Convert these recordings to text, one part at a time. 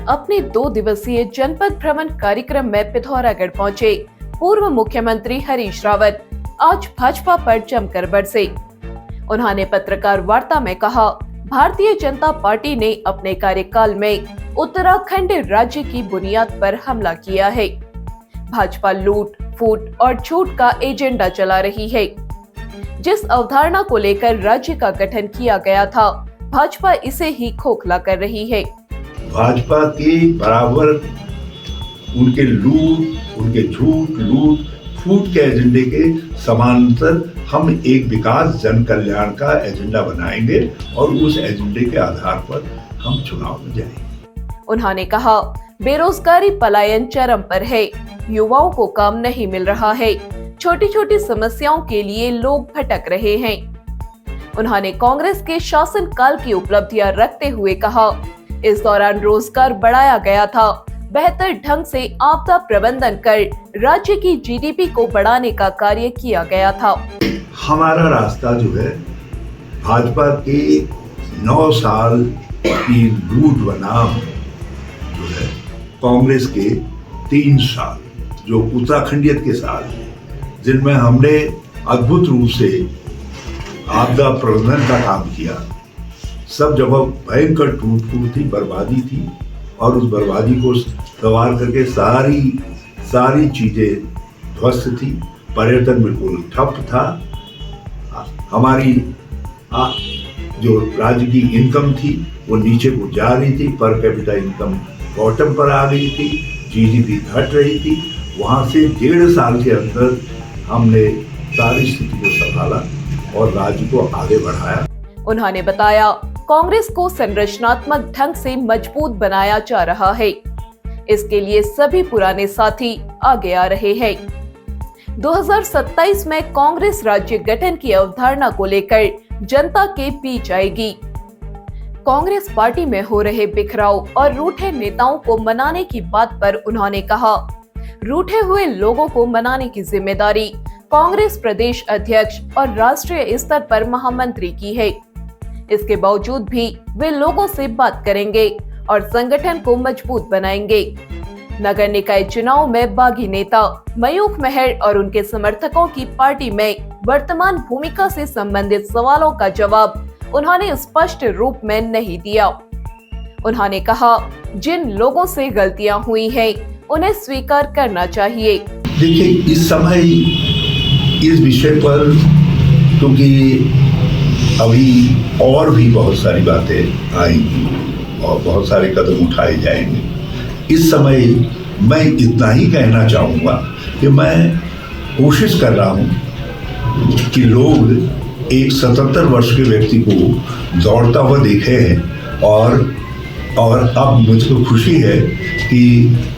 अपने 2 दिवसीय जनपद भ्रमण कार्यक्रम में पिथौरागढ़ पहुंचे पूर्व मुख्यमंत्री हरीश रावत आज भाजपा पर जमकर बरसे। उन्होंने पत्रकार वार्ता में कहा, भारतीय जनता पार्टी ने अपने कार्यकाल में उत्तराखंड राज्य की बुनियाद पर हमला किया है। भाजपा लूट, फूट और झूठ का एजेंडा चला रही है। जिस अवधारणा को लेकर राज्य का गठन किया गया था, भाजपा इसे ही खोखला कर रही है। भाजपा के बराबर उनके लूट, उनके झूठ, लूट, फूट के एजेंडे के समानांतर हम एक विकास जन कल्याण का एजेंडा बनाएंगे और उस एजेंडे के आधार पर हम चुनाव में जाएंगे। उन्होंने कहा, बेरोजगारी पलायन चरम पर है, युवाओं को काम नहीं मिल रहा है, छोटी छोटी समस्याओं के लिए लोग भटक रहे हैं। उन्होंने कांग्रेस के शासनकाल की उपलब्धियां रखते हुए कहा, इस दौरान रोजगार बढ़ाया गया था, बेहतर ढंग से आपदा प्रबंधन कर राज्य की जीडीपी को बढ़ाने का कार्य किया गया था। हमारा रास्ता जो है भाजपा के 9 साल की लूट बनाम जो है कांग्रेस के 3 साल जो उत्तराखंडियत के साल हैं, जिनमें हमने अद्भुत रूप से आपदा प्रबंधन का काम किया। सब जगह भयंकर टूट फूट थी, बर्बादी थी और उस बर्बादी को सवार करके सारी चीजें ध्वस्त थी। पर्यटन बिल्कुल ठप था। हमारी जो राज्य की इनकम थी वो नीचे को जा रही थी, पर कैपिटा इनकम बॉटम पर आ गई थी, जीडीपी घट रही थी। वहां से 1.5 साल के अंदर हमने सारी स्थिति को संभाला और राज्य को आगे बढ़ाया। उन्होंने बताया, कांग्रेस को संरचनात्मक ढंग से मजबूत बनाया जा रहा है। इसके लिए सभी पुराने साथी आगे आ रहे हैं। 2027 में कांग्रेस राज्य गठन की अवधारणा को लेकर जनता के बीच आएगी। कांग्रेस पार्टी में हो रहे बिखराव और रूठे नेताओं को मनाने की बात पर उन्होंने कहा, रूठे हुए लोगों को मनाने की जिम्मेदारी कांग्रेस प्रदेश अध्यक्ष और राष्ट्रीय स्तर पर महामंत्री की है। इसके बावजूद भी वे लोगों से बात करेंगे और संगठन को मजबूत बनाएंगे। नगर निकाय चुनाव में बागी नेता मयूख मेहर और उनके समर्थकों की पार्टी में वर्तमान भूमिका से संबंधित सवालों का जवाब उन्होंने स्पष्ट रूप में नहीं दिया। उन्होंने कहा, जिन लोगों से गलतियां हुई हैं, उन्हें स्वीकार करना चाहिए। देखिए, इस समय इस विषय पर क्योंकि अभी और भी बहुत सारी बातें आएंगी और बहुत सारे कदम उठाए जाएंगे। इस समय मैं इतना ही कहना चाहूँगा कि मैं कोशिश कर रहा हूँ कि लोग एक 77 वर्ष के व्यक्ति को दौड़ता हुआ देखे हैं और अब मुझको खुशी है कि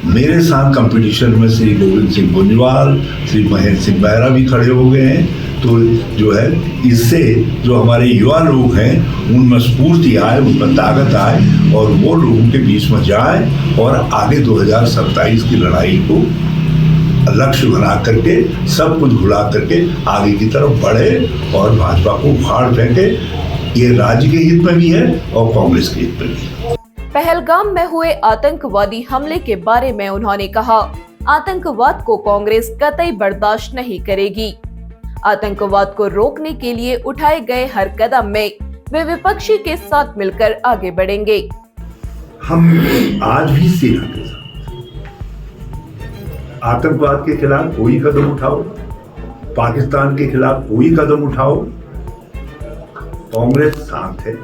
मेरे साथ कंपटीशन में श्री गोविंद सिंह गुंजवाल, श्री महेंद्र सिंह बैरा भी खड़े हो गए हैं। तो जो है इससे जो हमारे युवा लोग हैं उनमें स्फूर्ति आए, उनमें ताकत आए और वो लोगों के बीच में जाए और आगे 2027 की लड़ाई को लक्ष्य बना करके सब कुछ भुला करके आगे की तरफ बढ़े और भाजपा को उखाड़ फेंके। ये राज्य के हित में भी है और कांग्रेस के हित में भी है। पहलगाम में हुए आतंकवादी हमले के बारे में उन्होंने कहा, आतंकवाद को कांग्रेस कतई बर्दाश्त नहीं करेगी। आतंकवाद को रोकने के लिए उठाए गए हर कदम में वे विपक्षी के साथ मिलकर आगे बढ़ेंगे। हम आज भी सेना के साथ आतंकवाद के खिलाफ कोई कदम उठाओ, पाकिस्तान के खिलाफ कोई कदम उठाओ, कांग्रेस साथ है,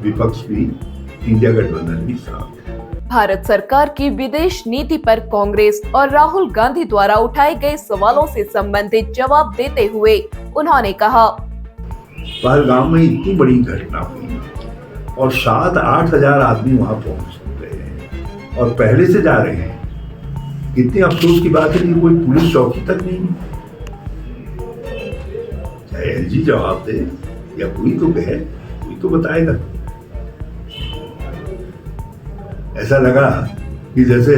विपक्ष भी, इंडिया गठबंधन भी साथ है। भारत सरकार की विदेश नीति पर कांग्रेस और राहुल गांधी द्वारा उठाए गए सवालों से संबंधित जवाब देते हुए उन्होंने कहा, पहलगाम में इतनी बड़ी घटना हुई और 7-8 हजार आदमी वहां पहुंच गए हैं और पहले से जा रहे हैं। कितनी अफसोस की बात है कि कोई पुलिस चौकी तक नहीं। चाहे एलजी जवाब दे या कोई तो कहे, कोई तो बताएगा। ऐसा लगा कि जैसे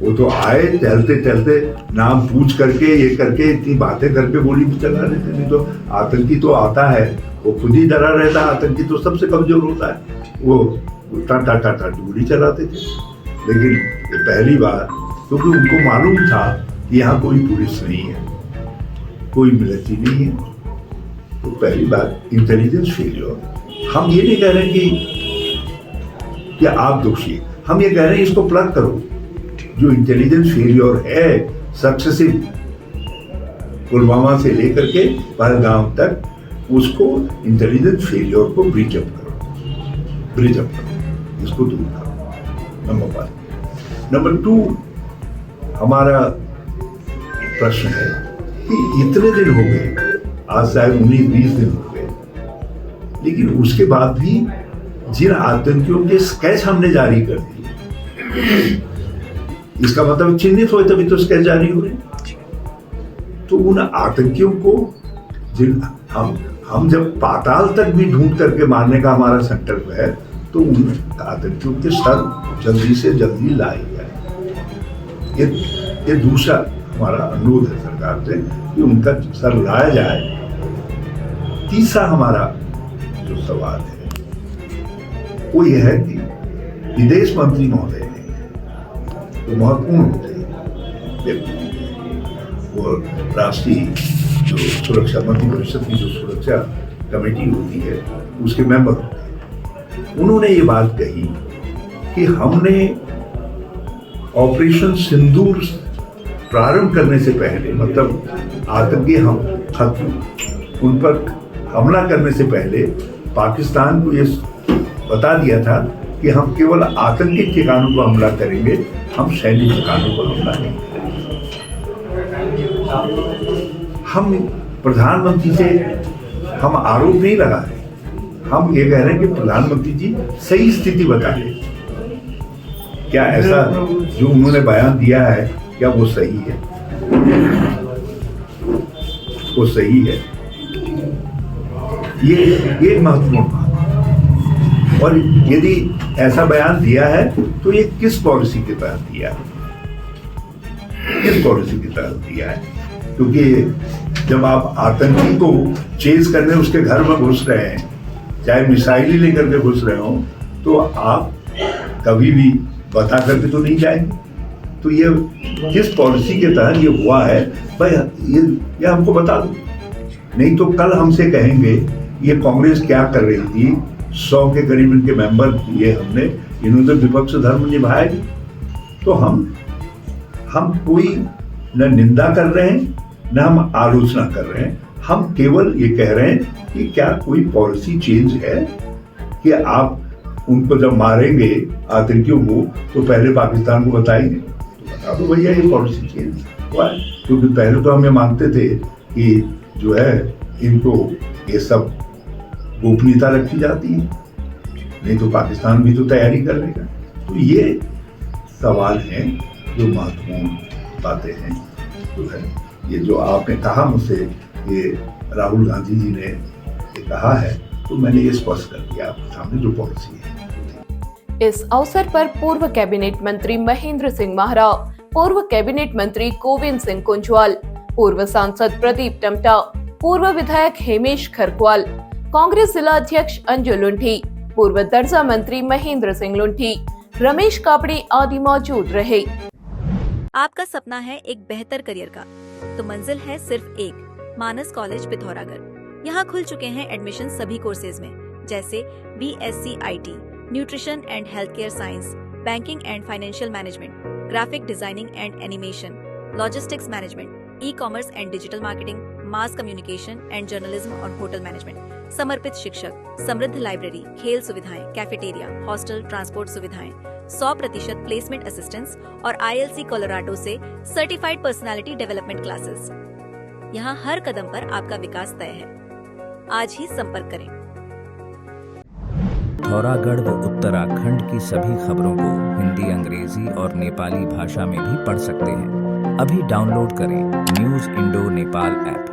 वो तो आए चलते चलते नाम पूछ करके ये करके इतनी बातें करके गोली भी चला लेते। नहीं तो आतंकी तो आता है, वो खुद ही डरा रहता है। आतंकी तो सबसे कमजोर होता है, वो टाटा गोली चलाते थे। लेकिन ये पहली बार, क्योंकि उनको मालूम था कि यहाँ कोई पुलिस नहीं है, कोई मिलिट्री नहीं है, तो पहली बार इंटेलिजेंस फेलियर। हम ये नहीं कह रहे कि आप दोषी, हम ये कह रहे हैं इसको प्लग करो। जो इंटेलिजेंस फेलियर है सक्सेसिव, पुलवामा से लेकर के पहलगाम तक, उसको इंटेलिजेंस फेलियर को ब्रिज अप करो, इसको दूर करो। नंबर 1। नंबर 2, हमारा प्रश्न है कि इतने दिन हो गए, आज शायद 19-20 दिन हो गए, लेकिन उसके बाद भी जिन आतंकियों के स्केच हमने जारी कर दिए, इसका मतलब चिन्हित हुए तभी तो स्केच जारी हो रहे। तो उन आतंकियों को जिन हम जब पाताल तक भी ढूंढ करके मारने का हमारा संकल्प है, तो उन आतंकियों के सर जल्दी से जल्दी लाए जाए। ये दूसरा हमारा अनुरोध है सरकार से कि उनका सर लाया जाए। तीसरा हमारा जो सवाल है वो यह है कि विदेश मंत्री महोदय ने, वो महत्वपूर्ण होते हैं, वो राष्ट्रीय जो सुरक्षा मंत्रिपरिषद की जो सुरक्षा कमेटी होती है उसके मेंबर होते हैं। उन्होंने ये बात कही कि हमने ऑपरेशन सिंदूर प्रारंभ करने से पहले, मतलब आतंकी उन पर हमला करने से पहले पाकिस्तान को ये बता दिया था कि हम केवल आतंकी ठिकानों पर हमला करेंगे, हम सैनिक ठिकानों पर हमला नहीं करेंगे। हम प्रधानमंत्री से हम आरोप नहीं लगा रहे, हम ये कह रहे हैं कि प्रधानमंत्री जी सही स्थिति बताएं। क्या ऐसा जो उन्होंने बयान दिया है क्या वो सही है? वो सही है, ये महत्वपूर्ण बात। और यदि ऐसा बयान दिया है तो ये किस पॉलिसी के तहत दिया है, किस पॉलिसी के तहत दिया है? क्योंकि जब आप आतंकी को चेज करने उसके घर में घुस रहे हैं, चाहे मिसाइल लेकर के घुस रहे हो, तो आप कभी भी बता करके तो नहीं जाएंगे। तो ये किस पॉलिसी के तहत ये हुआ है भाई, ये हमको बता दो, नहीं तो कल हमसे कहेंगे ये कांग्रेस क्या कर रही थी, 100 के करीब इनके मेंबर दिए हमने, इन्होंने विपक्ष धर्म निभाया। तो हम कोई न निंदा कर रहे हैं न हम आलोचना कर रहे हैं, हम केवल ये कह रहे हैं कि क्या कोई पॉलिसी चेंज है कि आप उनको जब मारेंगे आतंकियों को तो पहले पाकिस्तान को बताएंगे। तो बता दो भैया ये पॉलिसी चेंज हुआ है, क्योंकि पहले तो हम ये मानते थे कि जो है इनको ये सब गोपनीयता रखी जाती है, नहीं तो पाकिस्तान भी तो तैयारी कर लेगा। तो ये सवाल हैं जो महत्वपूर्ण बातें हैं। जो है ये जो आपने कहा मुझसे, ये राहुल गांधी जी ने ये कहा है, तो मैंने ये स्पष्ट कर दिया आपके सामने जो पॉलिसी है। इस अवसर पर पूर्व कैबिनेट मंत्री महेंद्र सिंह माहरा, पूर्व कैबिनेट मंत्री गोविंद सिंह कुंजवाल, पूर्व सांसद प्रदीप टमटा, पूर्व विधायक हेमेश खरक्वाल, कांग्रेस जिला अध्यक्ष अंजू लुंठी, पूर्व दर्जा मंत्री महेंद्र सिंह लुंठी, रमेश कापड़ी आदि मौजूद रहे। आपका सपना है एक बेहतर करियर का, तो मंजिल है सिर्फ एक, मानस कॉलेज पिथौरागढ़। यहाँ खुल चुके हैं एडमिशन सभी कोर्सेज में, जैसे BSc IT, nutrition and health care science, banking and financial management, graphic designing and animation, logistics management, e-commerce and digital marketing, mass communication and journalism और होटल मैनेजमेंट, समर्पित शिक्षक, समृद्ध लाइब्रेरी, खेल सुविधाएं, कैफेटेरिया, हॉस्टल, ट्रांसपोर्ट सुविधाएं, 100% placement assistance और ILC Colorado से certified personality development classes. यहाँ हर कदम पर आपका विकास तय है। आज ही संपर्क करें। पिथौरागढ़ व उत्तराखंड की सभी खबरों को हिंदी, अंग्रेजी और नेपाली भाषा में भी पढ़ सकते हैं। अभी डाउनलोड करें न्यूज़ इंडो नेपाल ऐप।